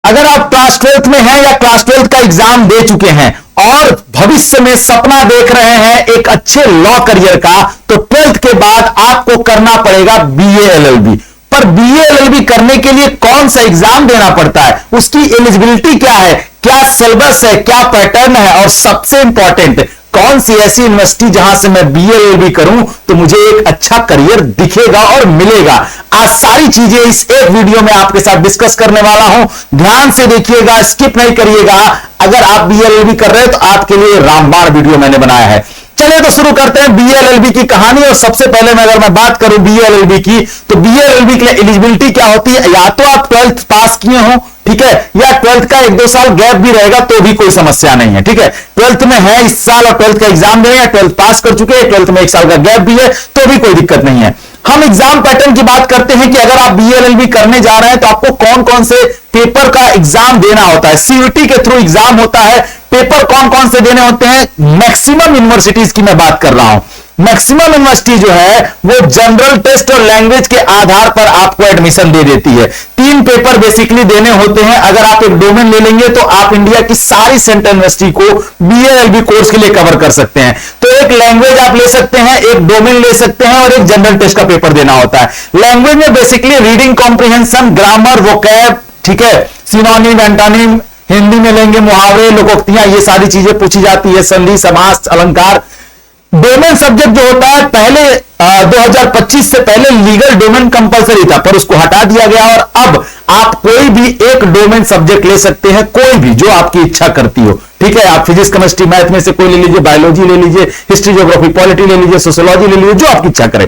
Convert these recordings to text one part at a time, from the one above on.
अगर आप class 12th में हैं या क्लास 12th का एग्जाम दे चुके हैं और भविष्य में सपना देख रहे हैं एक अच्छे लॉ करियर का, तो 12th के बाद आपको करना पड़ेगा बीए एलएलबी। पर बीए एलएलबी करने के लिए कौन सा एग्जाम देना पड़ता है, उसकी एलिजिबिलिटी क्या है, क्या सिलेबस है, क्या पैटर्न है, और सबसे इंपॉर्टेंट कौन सी ऐसी यूनिवर्सिटी जहां से मैं बीए एलएलबी करूं तो मुझे एक अच्छा करियर दिखेगा और मिलेगा। आज सारी चीजें इस एक वीडियो में आपके साथ डिस्कस करने वाला हूं। ध्यान से देखिएगा, स्किप नहीं करिएगा। अगर आप बीए एलएलबी कर रहे हैं तो आपके लिए रामबाण वीडियो मैंने बनाया है। चलिए तो शुरू करते हैं बीए एलएलबी की कहानी। और सबसे पहले अगर मैं बात करूं बीए एलएलबी की, तो बीए एलएलबी के लिए एलिजिबिलिटी क्या होती है, या तो आप 12th पास किए हो, ठीक है, या 12th का 1-2 साल गैप भी रहेगा तो भी कोई समस्या नहीं है, ठीक है। 12th में है इस साल और 12th का एग्जाम दे रहे हैं, 12th पास कर चुके हैं, 12th में 1 साल का गैप भी है तो भी कोई दिक्कत नहीं है। हम एग्जाम पैटर्न की बात करते हैं कि अगर आप बीए एलएलबी करने जा रहे हैं तो आपको कौन कौन से पेपर का एग्जाम देना होता है। सीयूटी के थ्रू एग्जाम होता है। पेपर कौन कौन से देने होते हैं, मैक्सिमम यूनिवर्सिटीज की मैं बात कर रहा हूं। मैक्सिमम यूनिवर्सिटी जो है वो जनरल टेस्ट और लैंग्वेज के आधार पर आपको एडमिशन दे देती है। 3 पेपर बेसिकली देने होते हैं। अगर आप एक डोमेन ले लेंगे तो आप इंडिया की सारी सेंट्रल यूनिवर्सिटी को बीए एलएलबी कोर्स के लिए कवर कर सकते हैं। तो एक लैंग्वेज आप ले सकते हैं, एक डोमेन ले सकते हैं और एक जनरल टेस्ट का पेपर देना होता है। लैंग्वेज में basically reading comprehension, grammar, vocab, ठीक है, सिनोनिम, एंटोनिम, हिंदी में लेंगे मुहावरे, लोकोक्तियां, ये सारी चीजें पूछी जाती है, संधि, समास, अलंकार। डोमेन सब्जेक्ट जो होता है, पहले 2025 से पहले लीगल डोमेन कंपलसरी था पर उसको हटा दिया गया और अब आप कोई भी एक डोमेन सब्जेक्ट ले सकते हैं, कोई भी जो आपकी इच्छा करती हो, ठीक है। आप फिजिक्स, केमिस्ट्री, मैथ में से कोई ले लीजिए, बायोलॉजी ले लीजिए, हिस्ट्री, ज्योग्राफी, पॉलिटी ले लीजिए, सोशियोलॉजी ले लीजिए, जो आपकी इच्छा करे।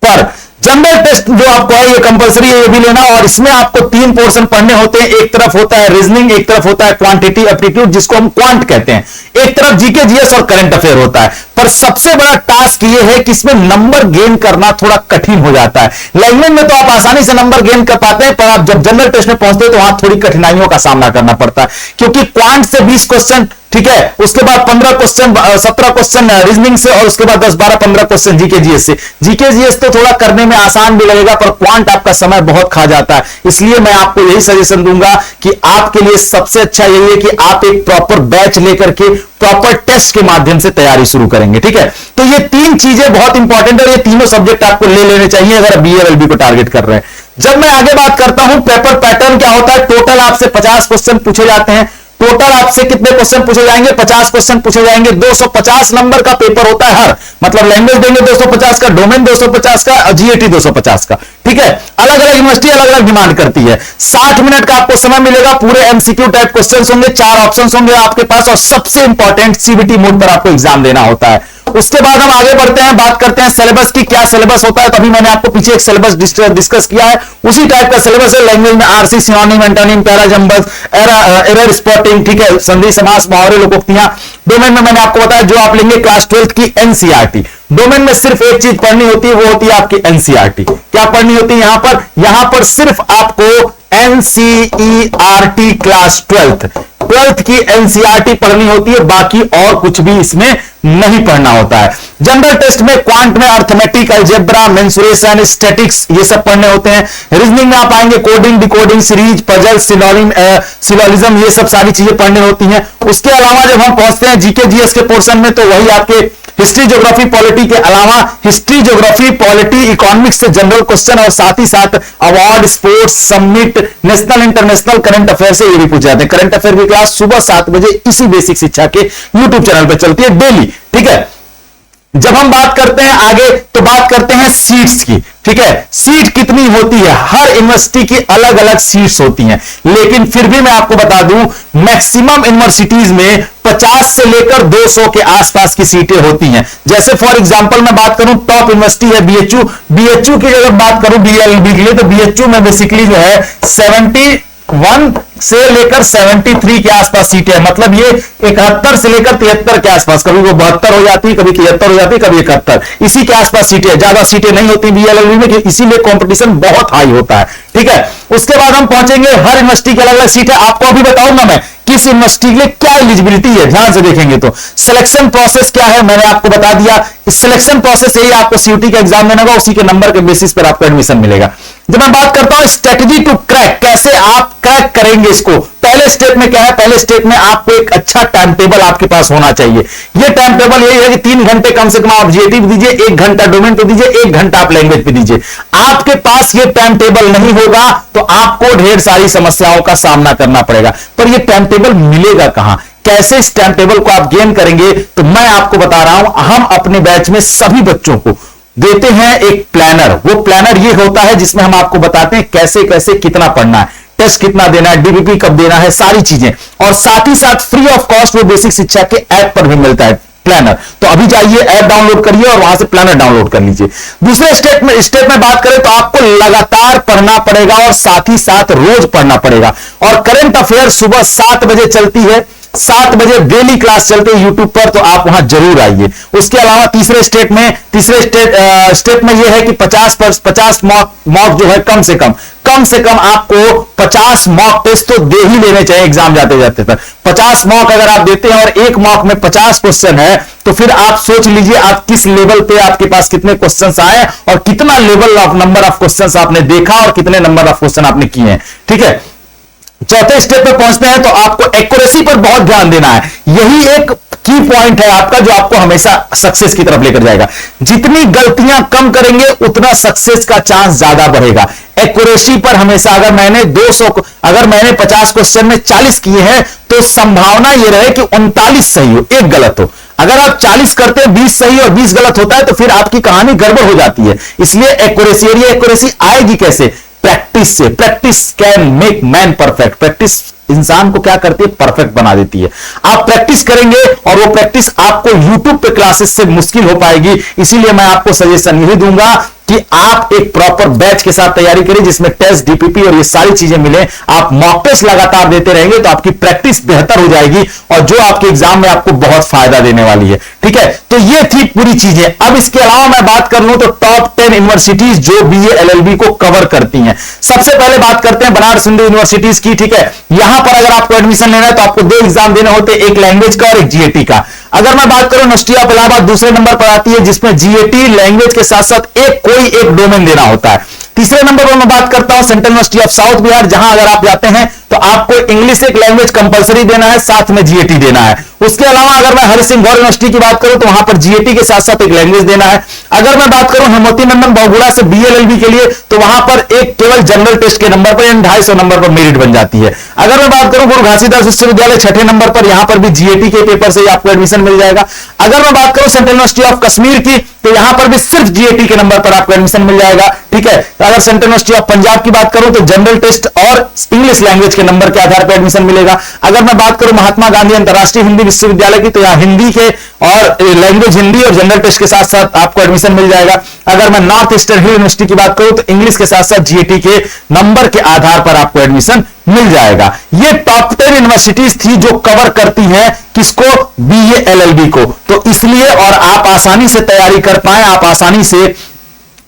पर जनरल टेस्ट जो आपको है ये कंपलसरी है, ये भी लेना। और इसमें आपको 3 पोर्शन पढ़ने होते हैं। एक तरफ होता है रीजनिंग, एक तरफ होता है क्वांटिटी एप्टीट्यूड जिसको हम क्वांट कहते हैं, एक तरफ जीके जीएस और करंट अफेयर होता है। पर सबसे बड़ा टास्क ये है कि इसमें नंबर गेन करना थोड़ा कठिन हो जाता है। लैंग्वेज में तो आप आसानी से नंबर गेन कर पाते हैं, पर आप जब जनरल टेस्ट में पहुंचते हैं तो वहां थोड़ी कठिनाइयों का सामना करना पड़ता है, क्योंकि क्वांट से 20 क्वेश्चन, ठीक है, उसके बाद 15 क्वेश्चन, 17 क्वेश्चन रीजनिंग से, और उसके बाद 10, 12, 15 क्वेश्चन जीके जीएस से। जीके जीएस तो थोड़ा करने में आसान भी लगेगा पर क्वांट आपका समय बहुत खा जाता है। इसलिए मैं आपको यही सजेशन दूंगा कि आपके लिए सबसे अच्छा यही है कि आप एक प्रॉपर बैच लेकर के प्रॉपर टेस्ट के माध्यम से तैयारी शुरू करेंगे, ठीक है। तो ये 3 चीजें बहुत इंपॉर्टेंट है, ये तीनों सब्जेक्ट आपको ले लेने चाहिए अगर बीए एलएलबी को टारगेट कर रहे हैं। जब मैं आगे बात करता हूं पेपर पैटर्न क्या होता है, टोटल आपसे 50 क्वेश्चन पूछे जाते हैं। टोटल आपसे कितने क्वेश्चन पूछे जाएंगे, 50 क्वेश्चन पूछे जाएंगे। 250 नंबर का पेपर होता है हर, मतलब लैंग्वेज देंगे 250 का, डोमेन 250 का और जीएटी 250 का, ठीक है। अलग अलग यूनिवर्सिटी अलग अलग डिमांड करती है। 60 मिनट का आपको समय मिलेगा, पूरे एमसीक्यू टाइप क्वेश्चन होंगे, 4 ऑप्शन होंगे आपके पास, और सबसे इंपॉर्टेंट सीबीटी मोड पर आपको एग्जाम देना होता है। उसके बाद हम आगे बढ़ते हैं, बात करते हैं सिलेबस की, क्या सिलेबस होता है। तभी मैंने आपको पीछे एक सिलेबस डिस्कस किया है, उसी टाइप का सिलेबस है। लैंग्वेज में RC, synonym, antonym, parajumbles, error spotting, ठीक है, संधि, समास, मुहावरे, लोकोक्तियां। डोमेन में मैंने आपको बताया जो आप लेंगे क्लास 12th की एनसीईआरटी। डोमेन में सिर्फ एक चीज पढ़नी होती है, वो होती है आपकी एनसीईआरटी। क्या पढ़नी होती है यहां पर सिर्फ आपको एनसीईआरटी क्लास 12th की एनसीईआरटी पढ़नी होती है, बाकी और कुछ भी इसमें नहीं पढ़ना होता है। जनरल टेस्ट में क्वांट में अर्थमेटिक, अलजेब्रा, मेंसुरेशन, स्टैटिक्स, ये सब पढ़ने होते हैं। रीजनिंग में आप आएंगे coding, decoding, series, puzzle, syllogism, ये सब सारी चीजें पढ़ने होती हैं। उसके अलावा जब हम पहुंचते हैं जीके जीएस के पोर्शन में, तो वही आपके हिस्ट्री, ज्योग्राफी, पॉलिटी के अलावा हिस्ट्री, ज्योग्राफी, पॉलिटी, इकोनॉमिक्स से जनरल क्वेश्चन, और साथ ही साथ award, sports, summit, national, international, current affair से ये भी पूछे जाते हैं। करंट अफेयर की क्लास सुबह 7 बजे इसी बेसिक शिक्षा के यूट्यूब चैनल पर चलती है डेली, ठीक है। जब हम बात करते हैं आगे तो बात करते हैं सीट्स की, ठीक है। सीट कितनी होती है, हर यूनिवर्सिटी की अलग अलग सीट्स होती हैं, लेकिन फिर भी मैं आपको बता दूं मैक्सिमम यूनिवर्सिटीज में 50 से लेकर 200 के आसपास की सीटें होती हैं। जैसे फॉर एग्जांपल मैं बात करूं, टॉप यूनिवर्सिटी है बीएचयू की अगर बात करूं बीएलबी के लिए, तो बीएचयू में बेसिकली जो है 71 से लेकर 73 के आसपास सीटें हैं। मतलब ये 71 से लेकर 73 के आसपास, कभी वो 72 हो जाती है, कभी 73 हो जाती है, कभी 71, इसी के आसपास सीटें, ज्यादा सीटें नहीं होती बीएलएलबी में, इसीलिए कंपटीशन बहुत हाई होता है, ठीक है। उसके बाद हम पहुंचेंगे हर यूनिवर्सिटी की अलग अलग सीटें, आपको अभी बताऊंगा मैं किस यूनिवर्सिटी के लिए क्या एलिजिबिलिटी है, ध्यान से देखेंगे तो सिलेक्शन प्रोसेस क्या है मैंने आपको बता दिया। इस सिलेक्शन प्रोसेस यही, आपको सीयूटी का एग्जाम देना होगा, उसी के नंबर के बेसिस पर आपको एडमिशन मिलेगा। जब मैं बात करता हूं स्ट्रेटेजी टू क्रैक, कैसे आप क्रैक करेंगे इसको, पहले स्टेप में क्या है, पहले स्टेप में आपको एक अच्छा टाइम टेबल आपके पास होना चाहिए। यह टाइम टेबल यही है कि 3 घंटे कम से कम आप जीएटी पे दीजिए, 1 घंटा डोमेन पे दीजिए, 1 घंटा आप लैंग्वेज पे दीजिए। आपके पास यह टाइम टेबल नहीं होगा तो आपको ढेर सारी समस्याओं का सामना करना पड़ेगा। पर यह टाइम टेबल मिलेगा कहां, कैसे इस टाइम टेबल को आप गेन करेंगे, तो मैं आपको बता रहा हूं, हम अपने बैच में सभी बच्चों को देते हैं एक प्लानर। वो प्लानर ये होता है जिसमें हम आपको बताते हैं कैसे कैसे कितना पढ़ना है, टेस्ट कितना देना है, डीबीपी कब देना है, सारी चीजें। और साथ ही साथ फ्री ऑफ कॉस्ट वो बेसिक शिक्षा के ऐप पर भी मिलता है प्लानर। तो अभी जाइए ऐप डाउनलोड करिए और वहां से प्लानर डाउनलोड कर लीजिए। दूसरे स्टेप में बात करें तो आपको लगातार पढ़ना पड़ेगा और साथ ही साथ रोज पढ़ना पड़ेगा। और करंट अफेयर सुबह 7 बजे चलती है, 7 बजे डेली क्लास चलते हैं यूट्यूब पर, तो आप वहां जरूर आइए। उसके अलावा तीसरे स्टेप में यह है कि 50 मॉक जो है कम से कम आपको 50 मॉक टेस्ट तो दे ही लेने चाहिए एग्जाम जाते जाते तक। 50 मॉक अगर आप देते हैं और एक मॉक में 50 क्वेश्चन है, तो फिर आप सोच लीजिए आप किस लेवल पे, आपके पास कितने क्वेश्चंस आए और कितना level of number of questions आपने देखा और कितने नंबर ऑफ क्वेश्चन आपने किए हैं। ठीक है, चौथे स्टेप पे पहुंचते हैं तो आपको एक्यूरेसी पर बहुत ध्यान देना है। यही एक की पॉइंट है आपका जो आपको हमेशा सक्सेस की तरफ लेकर जाएगा। जितनी गलतियां कम करेंगे उतना सक्सेस का चांस ज्यादा बढ़ेगा। एक्यूरेसी पर हमेशा, अगर मैंने 50 क्वेश्चन में 40 किए हैं तो संभावना यह रहे कि 39 सही हो, 1 गलत हो। अगर आप 40 करते हैं, 20 सही और 20 गलत होता है तो फिर आपकी कहानी गड़बड़ हो जाती है। इसलिए एक्यूरेसी आएगी कैसे, प्रैक्टिस से। Practice can make man perfect. Practice इंसान को क्या करती है, परफेक्ट बना देती है। आप प्रैक्टिस करेंगे और वो प्रैक्टिस आपको यूट्यूब पे क्लासेस से मुश्किल हो पाएगी। इसीलिए मैं आपको सजेशन यही दूंगा कि आप एक प्रॉपर बैच के साथ तैयारी करिए जिसमें टेस्ट, डीपीपी और ये सारी चीजें मिले। आप मॉक टेस्ट लगातार देते रहेंगे तो आपकी प्रैक्टिस बेहतर हो जाएगी और जो आपके एग्जाम में आपको बहुत फायदा देने वाली है। ठीक है, तो ये थी पूरी चीजें। अब इसके अलावा मैं बात कर लूं तो टॉप 10 यूनिवर्सिटीज जो बीए एलएलबी को कवर करती हैं। सबसे पहले बात करते हैं बनारस हिंदू यूनिवर्सिटीज की। ठीक है, यहां पर अगर आपको एडमिशन लेना है तो आपको 2 एग्जाम देने होते हैं, एक लैंग्वेज का और एक जीएटी का। अगर मैं बात करूं यूनिवर्सिटी ऑफ इलाहाबाद दूसरे नंबर पर आती है जिसमें जीएटी लैंग्वेज के साथ साथ कोई एक डोमेन देना होता है। तीसरे नंबर पर मैं बात करता हूं central university of south Bihar, जहां अगर आप जाते हैं तो आपको इंग्लिश एक लैंग्वेज कंपलसरी देना है, साथ में जीएटी देना है। उसके अलावा अगर मैं हरि सिंह गौर यूनिवर्सिटी की बात करूं तो वहां पर जीएटी के साथ साथ एक लैंग्वेज देना है। अगर मैं बात करूं हेमवती नंदन बहुगुणा से बीएलएलबी के लिए तो वहां पर एक केवल जनरल टेस्ट के नंबर पर 250 नंबर पर मेरिट बन जाती है। अगर मैं बात करूं गुरु घासीदास विश्वविद्यालय 6ठे नंबर पर, यहां पर भी जीएटी के पेपर से आपको एडमिशन मिल जाएगा। अगर मैं बात करूं सेंट्रल यूनिवर्सिटी ऑफ कश्मीर की तो यहां पर भी सिर्फ जीएटी के नंबर पर आपको एडमिशन मिल जाएगा। ठीक है, अगर सेंट्रल यूनिवर्सिटी ऑफ पंजाब की बात करूं तो जनरल टेस्ट और इंग्लिश लैंग्वेज के नंबर के आधार पर एडमिशन मिलेगा। अगर मैं बात करूं महात्मा गांधी अंतरराष्ट्रीय हिंदी विश्वविद्यालय की तो यहां हिंदी के और लैंग्वेज हिंदी और जनरल टेस्ट के साथ साथ आपको एडमिशन मिल जाएगा। अगर मैं नॉर्थ ईस्टर्न हिल यूनिवर्सिटी की बात करूं तो इंग्लिश के साथ साथ जीएटी के नंबर के आधार पर आपको एडमिशन मिल जाएगा। ये टॉप 10 यूनिवर्सिटीज थी जो कवर करती हैं किसको, बीए एलएलबी को। तो इसलिए और आप आसानी से तैयारी कर पाए, आप आसानी से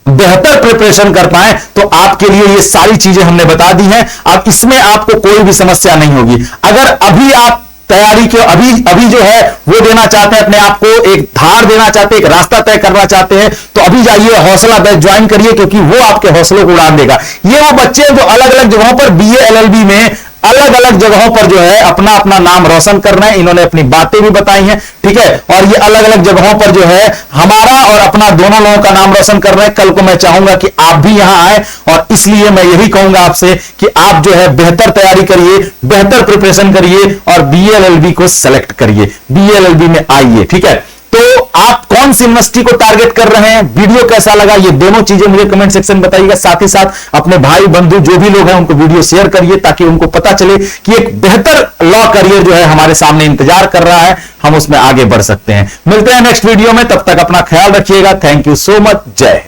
बेहतर प्रिपरेशन कर पाए, तो आपके लिए ये सारी चीजें हमने बता दी हैं। अब इसमें आपको कोई भी समस्या नहीं होगी। अगर अभी आप तैयारी के अभी जो है वो देना चाहते हैं, अपने आप को एक धार देना चाहते हैं, एक रास्ता तय करना चाहते हैं, तो अभी जाइए हौसला बैच ज्वाइन करिए, क्योंकि वो आपके हौसलों को उड़ान देगा। ये वो बच्चे हैं जो अलग अलग जगहों पर बीए एलएलबी में अलग अलग जगहों पर जो है अपना अपना नाम रोशन कर रहे हैं। इन्होंने अपनी बातें भी बताई हैं। ठीक है, और ये अलग अलग जगहों पर जो है हमारा और अपना दोनों लोगों का नाम रोशन कर रहे हैं। कल को मैं चाहूंगा कि आप भी यहां आए और इसलिए मैं यही कहूंगा आपसे कि आप जो है बेहतर तैयारी करिए, बेहतर प्रिपरेशन करिए और बीएलएलबी को सेलेक्ट करिए, बीएलएलबी में आइए। ठीक है, तो आप कौन सी यूनिवर्सिटी को टारगेट कर रहे हैं, वीडियो कैसा लगा, ये दोनों चीजें मुझे कमेंट सेक्शन में बताइएगा। साथ ही साथ अपने भाई बंधु जो भी लोग हैं उनको वीडियो शेयर करिए ताकि उनको पता चले कि एक बेहतर लॉ करियर जो है हमारे सामने इंतजार कर रहा है, हम उसमें आगे बढ़ सकते हैं। मिलते हैं नेक्स्ट वीडियो में, तब तक अपना ख्याल रखिएगा। थैंक यू सो मच, जय हिंद।